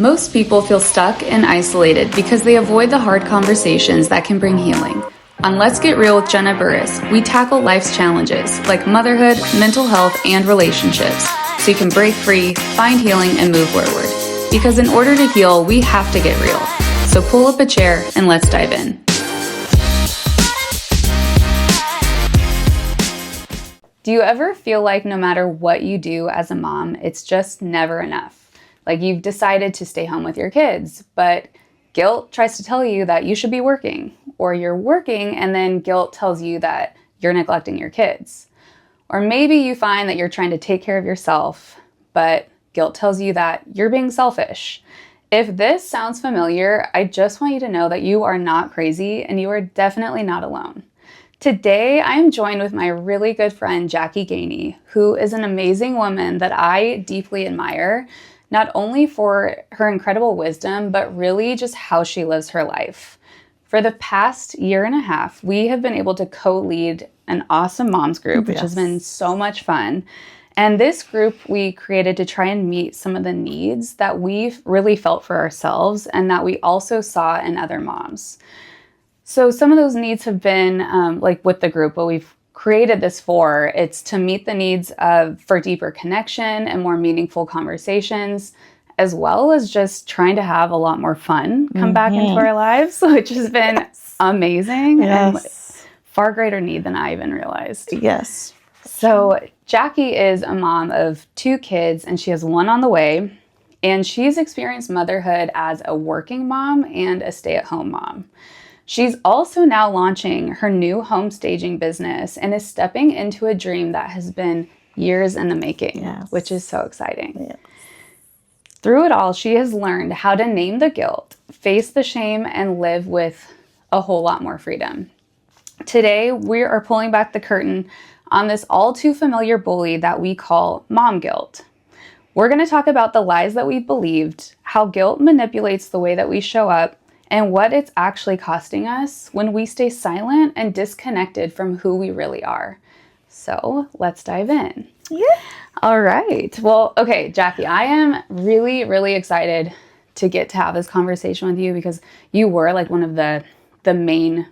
Most people feel stuck and isolated because they avoid the hard conversations that can bring healing. On Let's Get Real with Jenna Burris, we tackle life's challenges like motherhood, mental health, and relationships so you can break free, find healing, and move forward. Because in order to heal, we have to get real. So pull up a chair and let's dive in. Do you ever feel like no matter what you do as a mom, it's just never enough? Like you've decided to stay home with your kids, but guilt tries to tell you that you should be working, or you're working and then guilt tells you that you're neglecting your kids. Or maybe you find that you're trying to take care of yourself, but guilt tells you that you're being selfish. If this sounds familiar, I just want you to know that you are not crazy and you are definitely not alone. Today, I'm joined with my really good friend, Gainey, who is an amazing woman that I deeply admire, not only for her incredible wisdom, but really just how she lives her life. For the past year and a half, we have been able to co-lead an awesome moms group, which has been so much fun. And this group we created to try and meet some of the needs that we've really felt for ourselves and that we also saw in other moms. So some of those needs have been like with the group, what we've created this for, it's to meet the needs for deeper connection and more meaningful conversations, as well as just trying to have a lot more fun come back into our lives, which has been amazing and far greater need than I even realized. Yes. So Jackie is a mom of 2 kids and she has one on the way, and she's experienced motherhood as a working mom and a stay-at-home mom. She's also now launching her new home staging business and is stepping into a dream that has been years in the making, which is so exciting. Yes. Through it all, she has learned how to name the guilt, face the shame, and live with a whole lot more freedom. Today, we are pulling back the curtain on this all too familiar bully that we call mom guilt. We're going to talk about the lies that we've believed, how guilt manipulates the way that we show up, and what it's actually costing us when we stay silent and disconnected from who we really are. So let's dive in. Yeah. All right. Well, okay, Jackie, I am really, really excited to get to have this conversation with you because you were like one of the main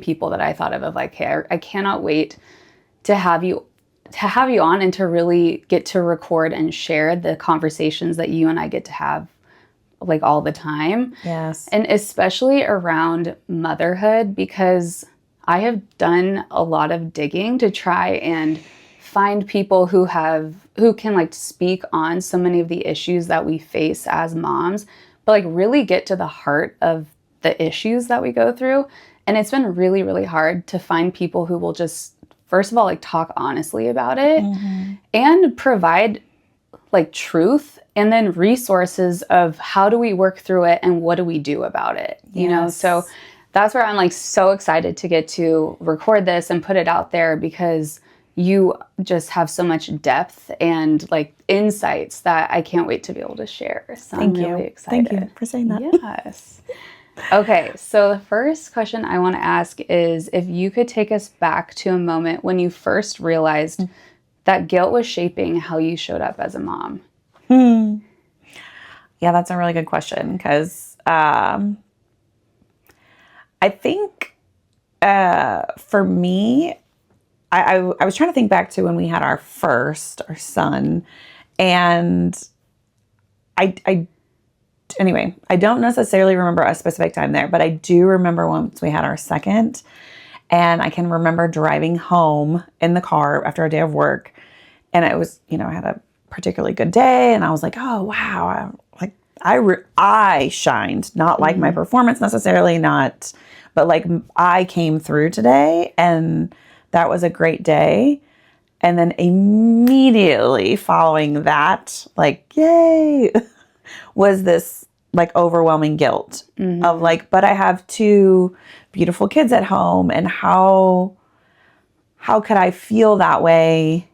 people that I thought of like, hey, I cannot wait to have you on and to really get to record and share the conversations that you and I get to have like all the time. Yes. And especially around motherhood, because I have done a lot of digging to try and find people who can like speak on so many of the issues that we face as moms, but like really get to the heart of the issues that we go through. And it's been really, really hard to find people who will just, first of all, like talk honestly about it and provide like truth and then resources of how do we work through it and what do we do about it, you know? So that's where I'm like so excited to get to record this and put it out there because you just have so much depth and like insights that I can't wait to be able to share. So I'm really excited. Thank you for saying that. Yes. Okay, so the first question I want to ask is if you could take us back to a moment when you first realized that guilt was shaping how you showed up as a mom. Yeah, that's a really good question because I think for me, I was trying to think back to when we had our son, and anyway, I don't necessarily remember a specific time there, but I do remember once we had our second, and I can remember driving home in the car after a day of work, and it was, I had a particularly good day, and I was like, oh wow, I shined, not like my performance necessarily, but like I came through today, and that was a great day. And then immediately following that, like, yay, was this like overwhelming guilt of like, but I have 2 beautiful kids at home, and how could I feel that way?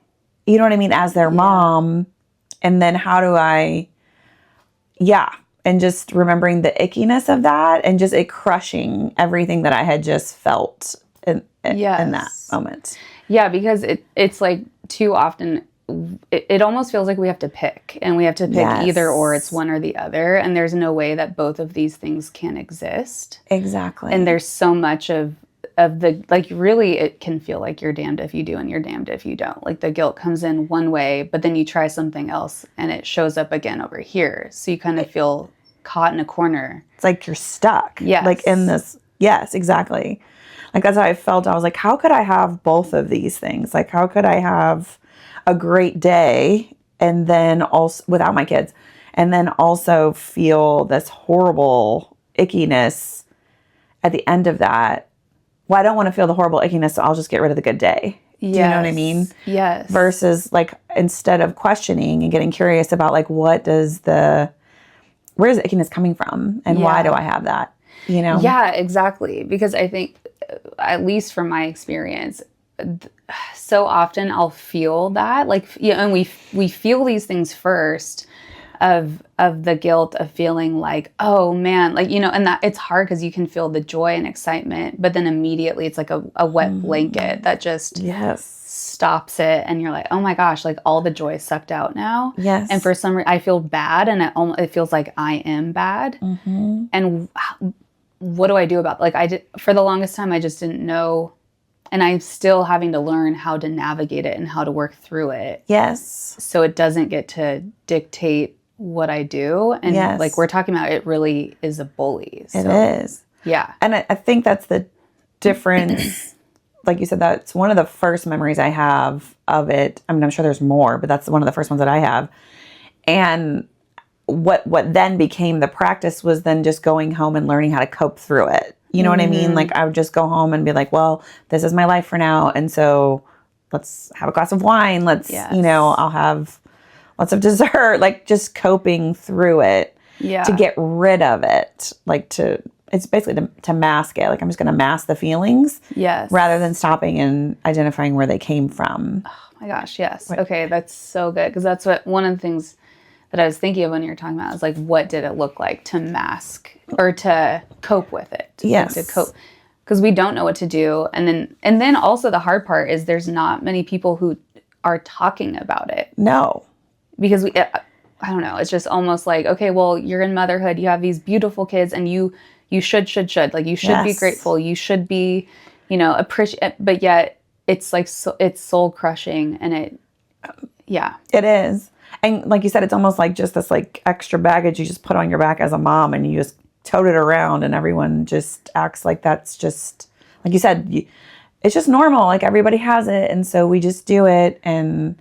You know what I mean? As their mom. And then how do I, and just remembering the ickiness of that and just it crushing everything that I had just felt in that moment. Yeah, because it's like too often it almost feels like we have to pick, and we have to pick either or. It's one or the other. And there's no way that both of these things can exist. Exactly. And there's so much of the, like, really, it can feel like you're damned if you do and you're damned if you don't. Like, the guilt comes in one way, but then you try something else and it shows up again over here. So you kind of feel caught in a corner. It's like you're stuck. Yes. Like in this. Yes, exactly. Like, that's how I felt. I was like, how could I have both of these things? Like, how could I have a great day and then also without my kids, and then also feel this horrible ickiness at the end of that? Well, I don't want to feel the horrible ickiness, so I'll just get rid of the good day. Yes. Do you know what I mean? Yes. Versus, like, instead of questioning and getting curious about, like, where's the ickiness coming from, and why do I have that? You know? Yeah, exactly. Because I think, at least from my experience, so often I'll feel that, like, and we feel these things first of the guilt of feeling like, oh man, like, and that it's hard because you can feel the joy and excitement, but then immediately it's like a wet blanket that just stops it, and you're like, oh my gosh, like all the joy is sucked out now. Yes. And for some reason I feel bad, and it feels like I am bad. And what do I do about, like, for the longest time I just didn't know. And I'm still having to learn how to navigate it and how to work through it. Yes. So it doesn't get to dictate what I do. And like we're talking about, it really is a bully. So, it is. Yeah. And I think that's the difference. Like you said, that's one of the first memories I have of it. I mean, I'm sure there's more, but that's one of the first ones that I have. And what then became the practice was then just going home and learning how to cope through it. You know what I mean? Like, I would just go home and be like, well, this is my life for now. And so let's have a glass of wine. Let's, I'll have lots of dessert, like just coping through it to get rid of it. Like it's basically to mask it. Like, I'm just going to mask the feelings rather than stopping and identifying where they came from. Oh my gosh. Yes. Right. Okay. That's so good. Cause that's one of the things that I was thinking of when you were talking about, is like, what did it look like to mask or to cope with it? To cope, because we don't know what to do. And then also the hard part is there's not many people who are talking about it. No. Because I don't know. It's just almost like, okay, well, you're in motherhood. You have these beautiful kids, and you should. Like, you should be grateful. You should be, appreciate. But yet it's like, it's soul crushing, and it is. And like you said, it's almost like just this like extra baggage you just put on your back as a mom, and you just tote it around, and everyone just acts like that's just, like you said, it's just normal. Like, everybody has it. And so we just do it. And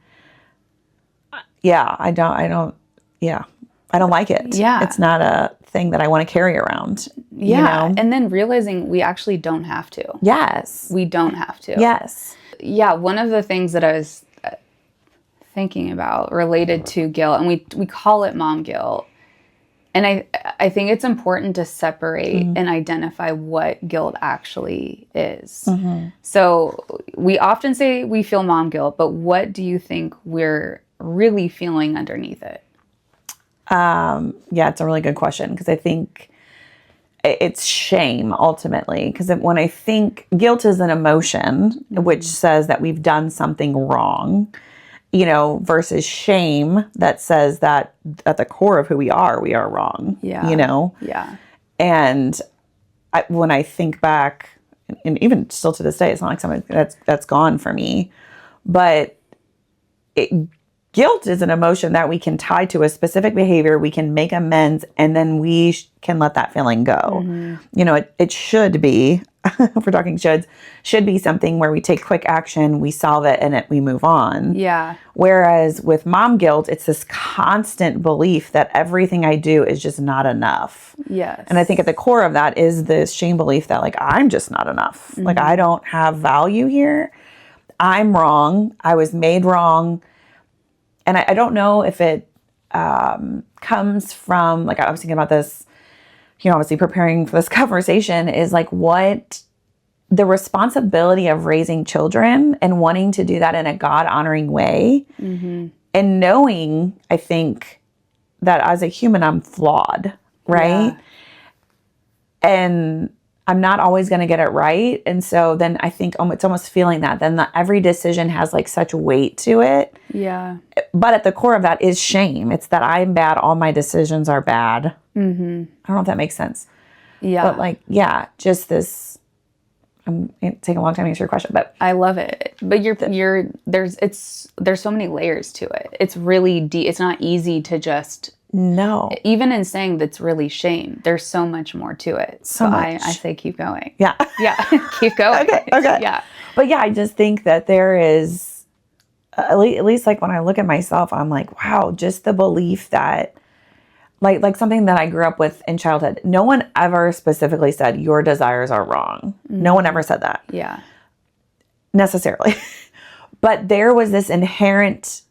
I don't like it. Yeah. It's not a thing that I want to carry around. Yeah. And then realizing we actually don't have to. Yes. We don't have to. Yes. Yeah. One of the things that I was thinking about related to guilt, and we call it mom guilt. And I think it's important to separate and identify what guilt actually is. So we often say we feel mom guilt, but what do you think we're really feeling underneath it? It's a really good question, because I think it's shame ultimately. Because when I think guilt is an emotion which says that we've done something wrong, versus shame that says that at the core of who we are wrong. Yeah. Yeah. And when I think back, and even still to this day, it's not like something that's gone for me, but guilt is an emotion that we can tie to a specific behavior. We can make amends, and then we can let that feeling go. It should be, if we're talking should be something where we take quick action, we solve it, and we move on. Yeah. Whereas with mom guilt, it's this constant belief that everything I do is just not enough. Yes. And I think at the core of that is this shame belief that, like, I'm just not enough. Like, I don't have value here. I'm wrong. I was made wrong. And I don't know if it comes from, like, I was thinking about this, obviously preparing for this conversation, is like what the responsibility of raising children and wanting to do that in a God-honoring way. And knowing, I think, that as a human, I'm flawed, right? Yeah. And I'm not always going to get it right. And so then I think it's almost feeling that then every decision has like such weight to it. Yeah. But at the core of that is shame. It's that I'm bad. All my decisions are bad. Mm-hmm. I don't know if that makes sense. Yeah. But like, yeah, just this, it's taking a long time to answer your question, but I love it. But there's so many layers to it. It's really deep. It's not easy to just, no. Even in saying that's really shame, there's so much more to it. So much. I say keep going. Yeah. Yeah. Keep going. Okay. Yeah. But yeah, I just think that there is, at least like when I look at myself, I'm like, wow, just the belief that like something that I grew up with in childhood. No one ever specifically said your desires are wrong. Mm-hmm. No one ever said that. Yeah. Necessarily. But there was this inherent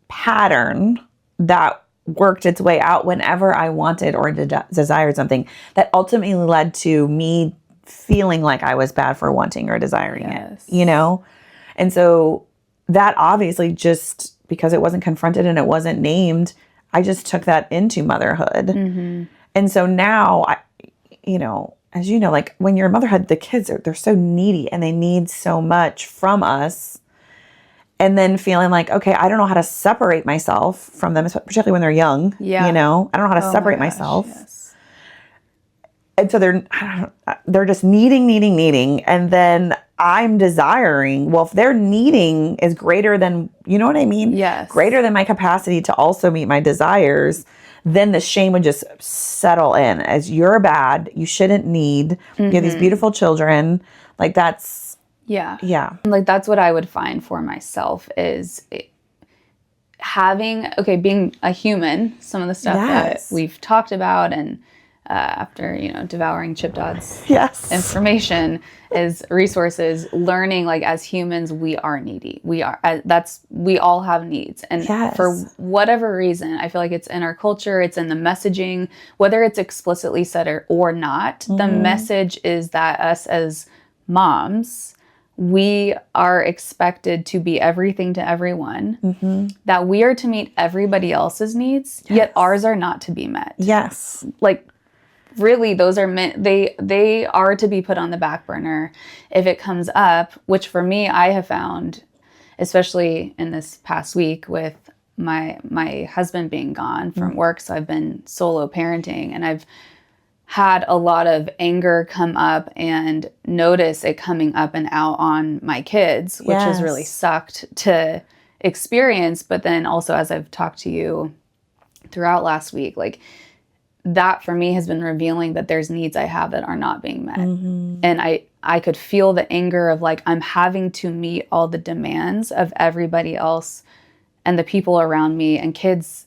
pattern that worked its way out whenever I wanted or desired something that ultimately led to me feeling like I was bad for wanting or desiring it, you know? And so that obviously just because it wasn't confronted and it wasn't named, I just took that into motherhood. Mm-hmm. And so now, as you know, like when you're in motherhood, the kids they're so needy and they need so much from us. And then feeling like, okay, I don't know how to separate myself from them, particularly when they're young. Yeah. I don't know how to separate myself. Yes. And so they're just needing. And then I'm desiring. Well, if their needing is greater than, you know what I mean? Yes. Greater than my capacity to also meet my desires, then the shame would just settle in as you're bad. You shouldn't need. You have these beautiful children. Like that's. Yeah. Yeah. Like that's what I would find for myself is being a human, some of the stuff that we've talked about and after, devouring Chip Dodd's information is resources, learning like as humans, we are needy. We all have needs. And for whatever reason, I feel like it's in our culture, it's in the messaging, whether it's explicitly said or not, the message is that us as moms, we are expected to be everything to everyone, that we are to meet everybody else's needs, yet ours are not to be met. Yes. Like really those are meant, they are to be put on the back burner if it comes up, which for me, I have found, especially in this past week with my husband being gone from work. So I've been solo parenting and I've had a lot of anger come up and notice it coming up and out on my kids, which has really sucked to experience. But then also, as I've talked to you throughout last week, like that for me has been revealing that there's needs I have that are not being met. And I could feel the anger of like, I'm having to meet all the demands of everybody else and the people around me, and kids,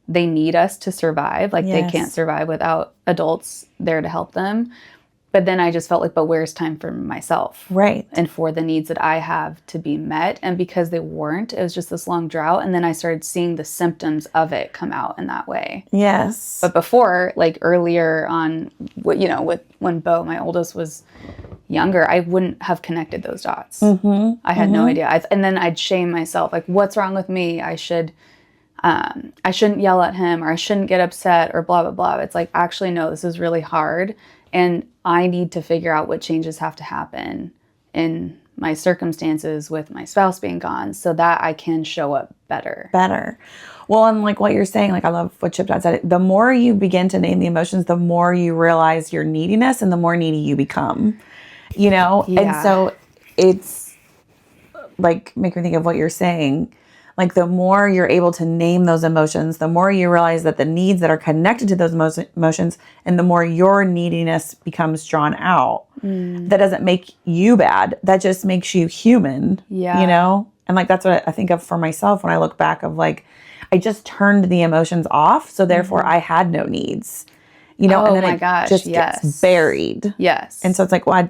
they need us to survive. Like they can't survive without adults there to help them. But then I just felt like, but where's time for myself? Right. And for the needs that I have to be met. And because they weren't, it was just this long drought. And then I started seeing the symptoms of it come out in that way. Yes. But before, like earlier on, with when Bo, my oldest, was younger, I wouldn't have connected those dots. I had no idea. And then I'd shame myself. Like, what's wrong with me? I shouldn't yell at him, or I shouldn't get upset, or blah, blah, blah. It's like, actually, no, this is really hard. And I need to figure out what changes have to happen in my circumstances with my spouse being gone so that I can show up better. Well, and like what you're saying, like I love what Chip Dodd said, the more you begin to name the emotions, the more you realize your neediness and the more needy you become, And so it's like, make me think of what you're saying. Like the more you're able to name those emotions, the more you realize that the needs that are connected to those emotions, and the more your neediness becomes drawn out. That doesn't make you bad. That just makes you human. Yeah. And like, that's what I think of for myself when I look back of like, I just turned the emotions off. So therefore I had no needs, and then it just gets buried. Yes. And so it's like, well,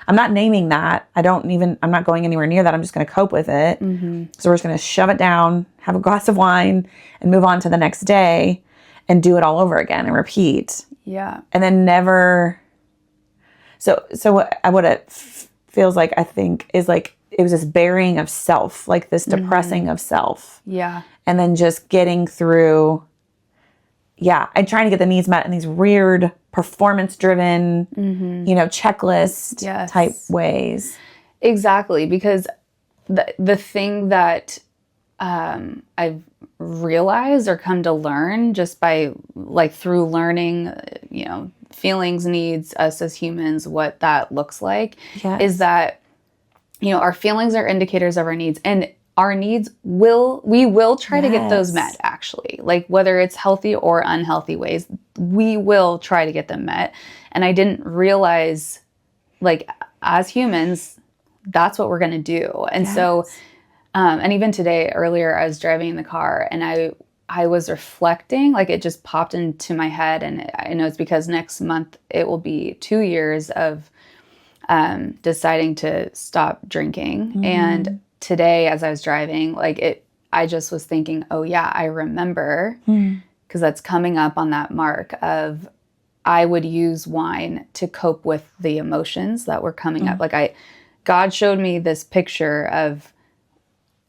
I'm not naming that. I'm not going anywhere near that. I'm just going to cope with it. So we're just going to shove it down, have a glass of wine, and move on to the next day and do it all over again and repeat. Yeah. And then never. So what it feels like, I think, is like, it was this burying of self, like this depressing of self. Yeah. And then just getting through I'm trying to get the needs met in these weird performance driven, checklist type ways. Exactly. Because the thing that I've realized or come to learn just by like through learning, feelings, needs, us as humans, what that looks like is that, our feelings are indicators of our needs, and our needs we will try to get those met, actually. Like whether it's healthy or unhealthy ways, we will try to get them met. And I didn't realize, like, as humans, that's what we're going to do. And so, and even today, earlier, I was driving in the car and I was reflecting, like it just popped into my head. And I know it's because next month it will be 2 years of deciding to stop drinking. And today, as I was driving, I just was thinking, oh yeah, I remember, because that's coming up on that mark of, I would use wine to cope with the emotions that were coming up. Like God showed me this picture of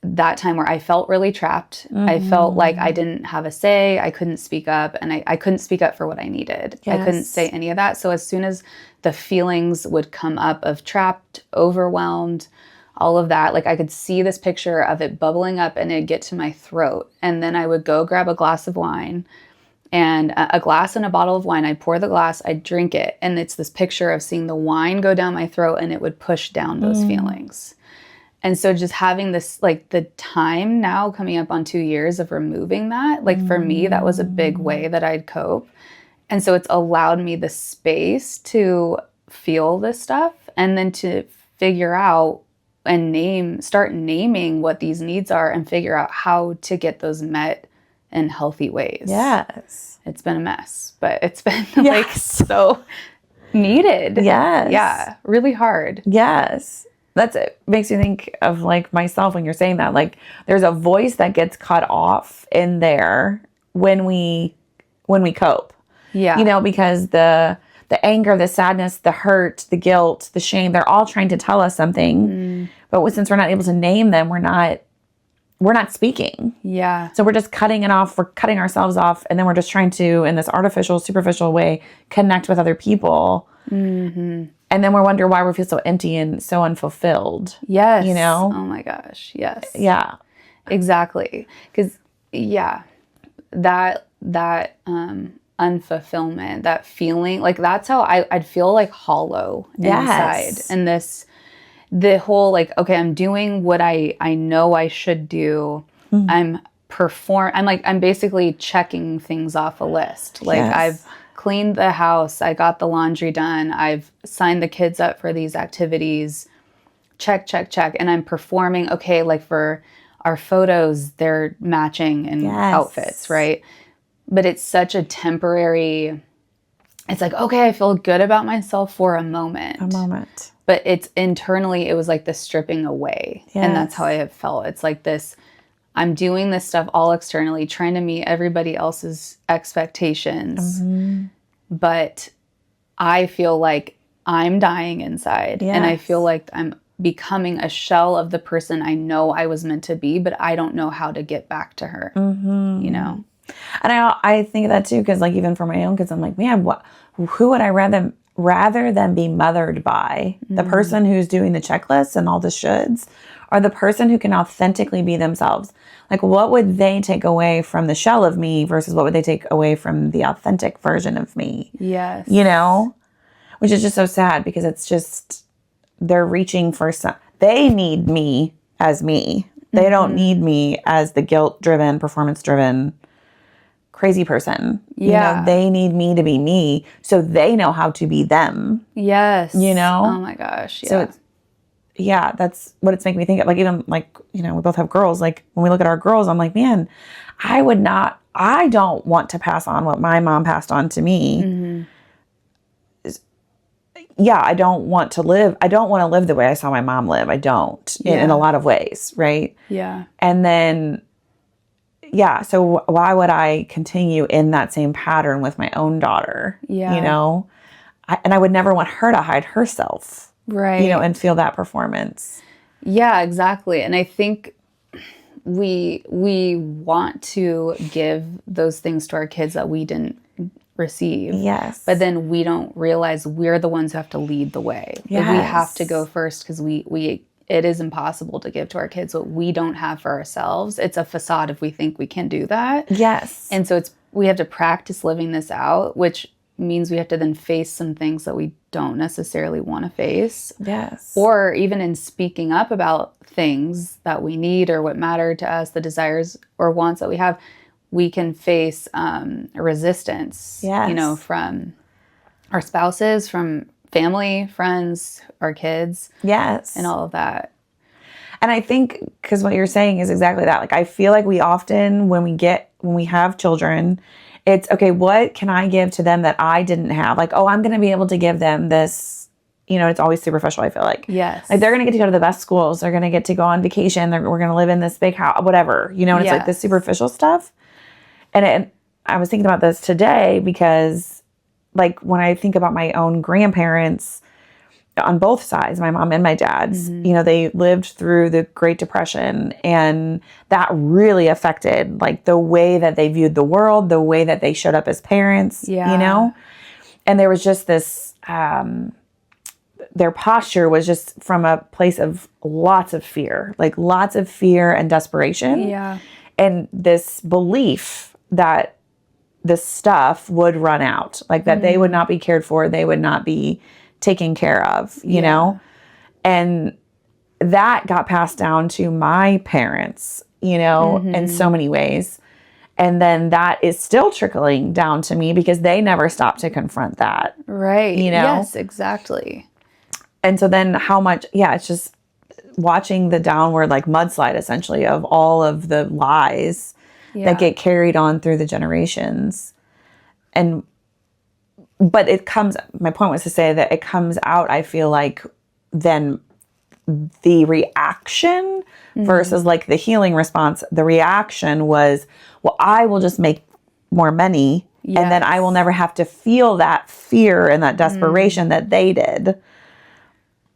that time where I felt really trapped. I felt like I didn't have a say. I couldn't speak up, and I couldn't speak up for what I needed. I couldn't say any of that. So as soon as the feelings would come up of trapped, overwhelmed, all of that, like I could see this picture of it bubbling up and it'd get to my throat. And then I would go grab a glass of wine, and a glass and a bottle of wine. I'd pour the glass, I'd drink it. And it's this picture of seeing the wine go down my throat and it would push down those feelings. And so just having this, like the time now coming up on 2 years of removing that, like for me, that was a big way that I'd cope. And so it's allowed me the space to feel this stuff and then to figure out and start naming what these needs are and figure out how to get those met in healthy ways. Yes. It's been a mess, but it's been like so needed. Yes. Yeah. Really hard. Yes. That's it. Makes me think of like myself when you're saying that. Like there's a voice that gets cut off in there when we cope. Yeah. Because the anger, the sadness, the hurt, the guilt, the shame, they're all trying to tell us something. But since we're not able to name them, we're not speaking. Yeah. So we're just cutting it off. We're cutting ourselves off. And then we're just trying to, in this artificial, superficial way, connect with other people. And then we wonder why we feel so empty and so unfulfilled. Yes. Oh my gosh. Yes. Yeah. Exactly. Because, that unfulfillment, that feeling, like that's how I'd feel like hollow inside. And the whole like, okay, I'm doing what I know I should do. I'm basically checking things off a list. Like I've cleaned the house. I got the laundry done. I've signed the kids up for these activities. Check, check, check. And I'm performing, okay, like for our photos, they're matching in outfits, right? But it's such a temporary, it's like, okay, I feel good about myself for a moment. But it's internally, it was like the stripping away. And that's how I have felt. It's like this, I'm doing this stuff all externally, trying to meet everybody else's expectations. But I feel like I'm dying inside. And I feel like I'm becoming a shell of the person I know I was meant to be, but I don't know how to get back to her, And I think of that too, because like even for my own kids, I'm like, man, who would I rather than be mothered by? The person who's doing the checklists and all the shoulds, or the person who can authentically be themselves? Like, what would they take away from the shell of me versus what would they take away from the authentic version of me? Yes. Which is just so sad, because it's just, they're reaching for they need me as me. They don't need me as the guilt-driven, performance-driven, crazy person. They need me to be me, so they know how to be them. Yes. Oh my gosh. Yeah. So it's, that's what it's making me think of. Like, even like, we both have girls. Like when we look at our girls, I'm like, man, I don't want to pass on what my mom passed on to me. I don't want to live the way I saw my mom live. I don't, in a lot of ways. Right. Yeah. And then, so why would I continue in that same pattern with my own daughter? Yeah. And I would never want her to hide herself. Right. And feel that performance. Yeah, exactly. And I think we want to give those things to our kids that we didn't receive. Yes. But then we don't realize we're the ones who have to lead the way. Yes. Like we have to go first because we it is impossible to give to our kids what we don't have for ourselves. It's a facade if we think we can do that. Yes. And so we have to practice living this out, which means we have to then face some things that we don't necessarily want to face. Yes. Or even in speaking up about things that we need or what matter to us, the desires or wants that we have, we can face resistance, Yes. From our spouses, from family, friends, our kids. Yes. And all of that. And I think, because what you're saying is exactly that. Like, I feel like we often, when we have children, it's, okay, what can I give to them that I didn't have? Like, oh, I'm going to be able to give them this. It's always superficial, I feel like. Yes. Like, they're going to get to go to the best schools. They're going to get to go on vacation. We're going to live in this big house, whatever. And it's like the superficial stuff. And I was thinking about this today because, like, when I think about my own grandparents on both sides, my mom and my dad's, they lived through the Great Depression, and that really affected, like, the way that they viewed the world, the way that they showed up as parents, and there was just this, their posture was just from a place of lots of fear and desperation. Yeah. And this belief that this stuff would run out, like that they would not be cared for, they would not be taken care of, you know? And that got passed down to my parents, in so many ways. And then that is still trickling down to me because they never stopped to confront that. Right. Yes, exactly. And so then how much, it's just watching the downward, like, mudslide essentially of all of the lies that get carried on through the generations. But my point was to say that it comes out, I feel like, then the reaction versus, like, the healing response. The reaction was, well, I will just make more money and then I will never have to feel that fear and that desperation that they did.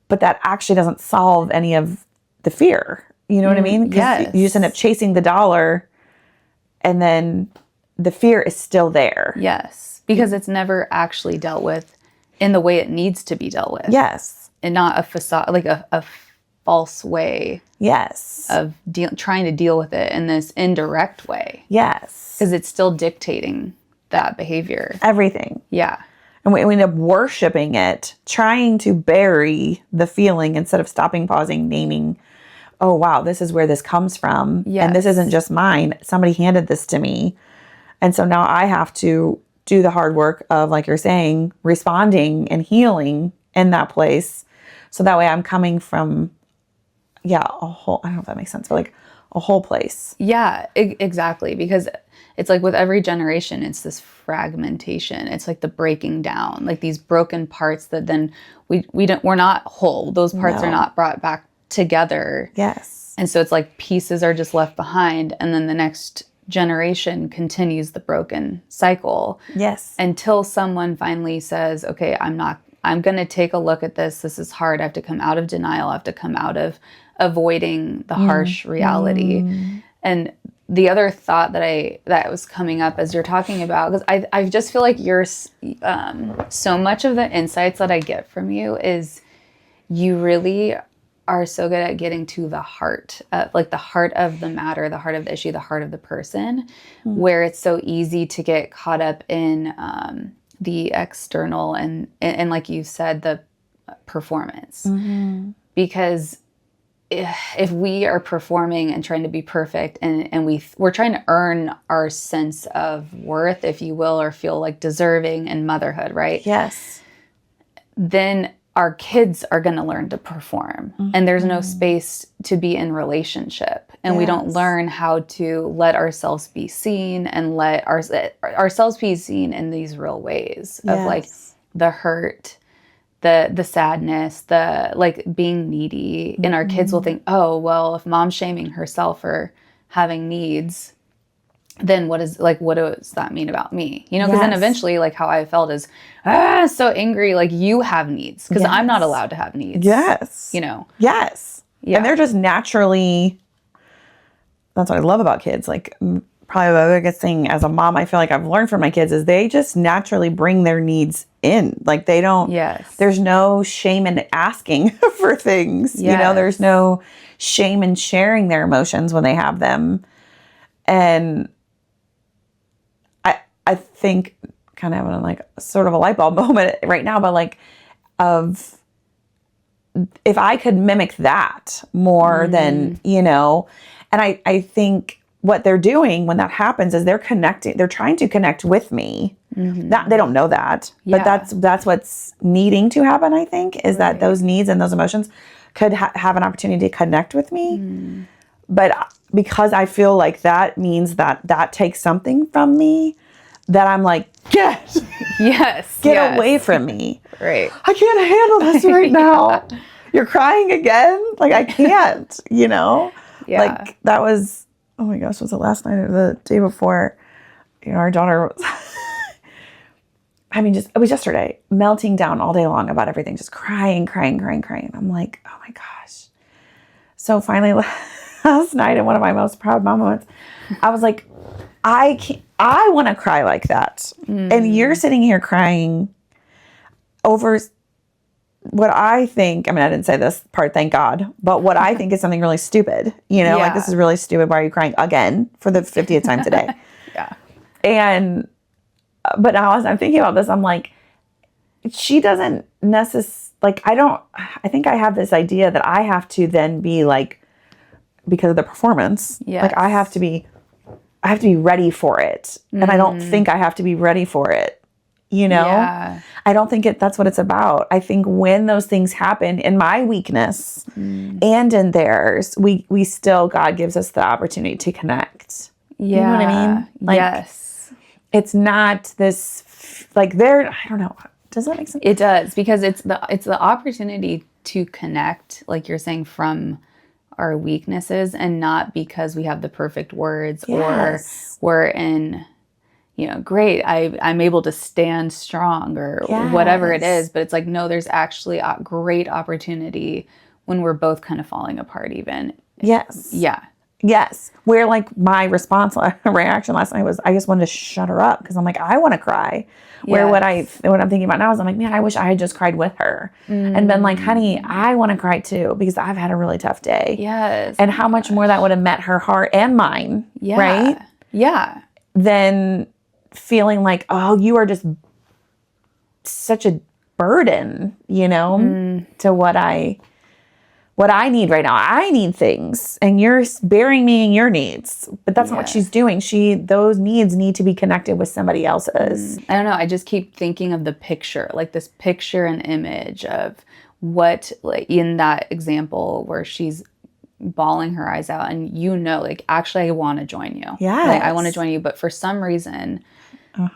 But that actually doesn't solve any of the fear. You know what I mean? Because you just end up chasing the dollar, and then the fear is still there. Yes. Because it's never actually dealt with in the way it needs to be dealt with. Yes. And not a facade, like a false way. Yes. Of trying to deal with it in this indirect way. Yes. Because it's still dictating that behavior. Everything. Yeah. And we end up worshiping it, trying to bury the feeling instead of stopping, pausing, naming, oh, wow, this is where this comes from. Yes. And this isn't just mine. Somebody handed this to me. And so now I have to do the hard work of, like you're saying, responding and healing in that place. So that way I'm coming from, a whole, I don't know if that makes sense, but like a whole place. Yeah, exactly. Because it's like with every generation, it's this fragmentation. It's like the breaking down, like these broken parts that then we're not whole. Those parts are not brought back together. Yes. And so it's like pieces are just left behind, and then the next generation continues the broken cycle. Yes. Until someone finally says, okay, I'm going to take a look at this. This is hard. I have to come out of denial. I have to come out of avoiding the harsh reality. And the other thought that was coming up as you're talking about, because I just feel like you're so much of the insights that I get from you is you really are so good at getting to the heart, like the heart of the matter, the heart of the issue, the heart of the person, where it's so easy to get caught up in the external and like you said, the performance. Because if we are performing and trying to be perfect and we're trying to earn our sense of worth, if you will, or feel like deserving in motherhood, right? Yes. Then our kids are going to learn to perform, and there's no space to be in relationship. And we don't learn how to let ourselves be seen and let ourselves be seen in these real ways of like the hurt, the sadness, the like being needy. And our kids will think, oh, well, if mom's shaming herself for having needs, then what does that mean about me? Because then eventually, like how I felt is, so angry, like you have needs because I'm not allowed to have needs. Yes. Yes. Yeah. And they're just naturally that's what I love about kids. Like probably the biggest thing as a mom, I feel like I've learned from my kids is they just naturally bring their needs in. Like they don't, Yes. there's no shame in asking for things. You know, Yes. there's no shame in sharing their emotions when they have them. And I think kind of having like sort of a light bulb moment right now, but like of if I could mimic that more than, you know, and I think what they're doing when that happens is they're trying to connect with me. That they don't know that, but that's what's needing to happen. I think is that those needs and those emotions could have an opportunity to connect with me. But because I feel like that means that takes something from me, that I'm like, get away from me. Right. I can't handle this right now. You're crying again? Like, I can't, you know? Yeah. Like, that was, oh my gosh, was it last night or the day before? You know, our daughter was, it was yesterday, melting down all day long about everything, just crying. I'm like, oh my gosh. So finally, last night, in one of my most proud mom moments, I was like, I want to cry like that. And you're sitting here crying over what I think, I didn't say this part, thank God, but what I think is something really stupid, you know, like this is really stupid. Why are you crying again for the 50th time today? And, but now as I'm thinking about this, I'm like, she doesn't necessarily, I think I have this idea that I have to then be like, because of the performance, like I have to be ready for it. And I don't think I have to be ready for it. You know, I don't think that's what it's about. I think when those things happen in my weakness and in theirs, we still, God gives us the opportunity to connect. You know what I mean? Like, it's not this, like I don't know. Does that make sense? It does, because it's the opportunity to connect, like you're saying, from our weaknesses, and not because we have the perfect words or we're in, you know, great, I'm able to stand strong or whatever it is. But it's like, no, there's actually a great opportunity when we're both kind of falling apart even. Where like my reaction last night was I just wanted to shut her up because I'm like, I want to cry. Where what I'm thinking about now is I'm like, man, I wish I had just cried with her and been like, honey, I want to cry too because I've had a really tough day. And how much more that would have met her heart and mine. Right? Than feeling like, oh, you are just such a burden, you know, to what I need right now. I need things and you're bearing me in your needs, but that's not what she's doing. Those needs need to be connected with somebody else's. I don't know. I just keep thinking of the picture, like this picture and image of what, like in that example where she's bawling her eyes out and, you know, like, actually I want to join you. Like, I want to join you. But for some reason,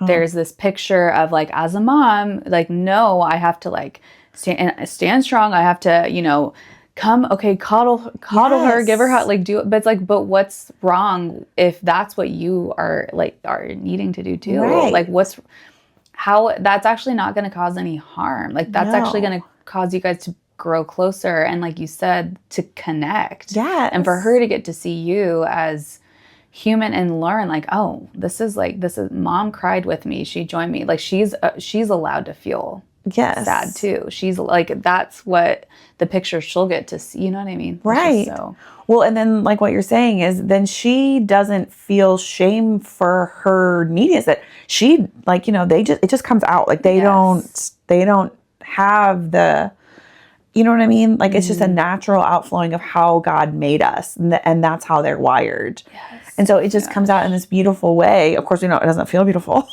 there's this picture of like, as a mom, like, no, I have to like stand strong. I have to, you know, come, okay, coddle her, give her hug, like do it. But it's like, but what's wrong if that's what you are needing to do too? Like that's actually not going to cause any harm. Like that's actually going to cause you guys to grow closer. And like you said, to connect. And for her to get to see you as human and learn like, oh, this is mom cried with me. She joined me. Like she's allowed to feel sad too. She's like, that's what the picture she'll get to see. You know what I mean? Right. Well, and then like what you're saying is then she doesn't feel shame for her neediness, that she like, you know, it just comes out like they don't have the, you know what I mean? Like it's just a natural outflowing of how God made us and that's how they're wired. And so it just comes out in this beautiful way. Of course, we know it doesn't feel beautiful.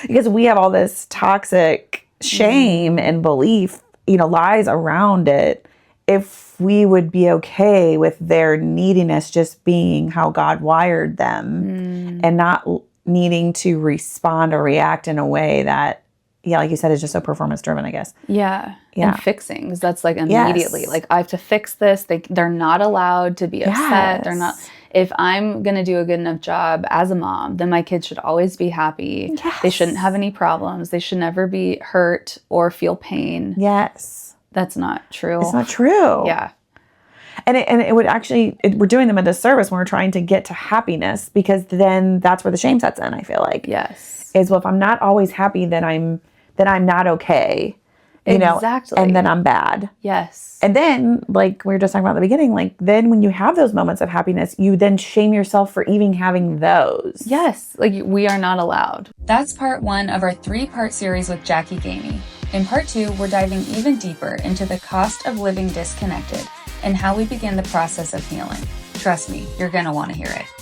Because we have all this toxic shame and belief, you know, lies around it. If we would be okay with their neediness just being how God wired them and not needing to respond or react in a way that, like you said, is just so performance driven, I guess. And fixing, because that's like immediately like, I have to fix this. They're not allowed to be upset. They're not. If I'm going to do a good enough job as a mom, then my kids should always be happy. They shouldn't have any problems. They should never be hurt or feel pain. That's not true. It's not true. And it would actually, we're doing them a disservice when we're trying to get to happiness, because then that's where the shame sets in, I feel like. Yes. Is, well, if I'm not always happy, then I'm not okay. You Exactly. know, and then I'm bad. Yes. And then, like we were just talking about at the beginning, like then when you have those moments of happiness, you then shame yourself for even having those. Yes. Like, we are not allowed. That's part 1 of our 3-part series with Jackie Gainey. In part 2, we're diving even deeper into the cost of living disconnected and how we begin the process of healing. Trust me, you're going to want to hear it.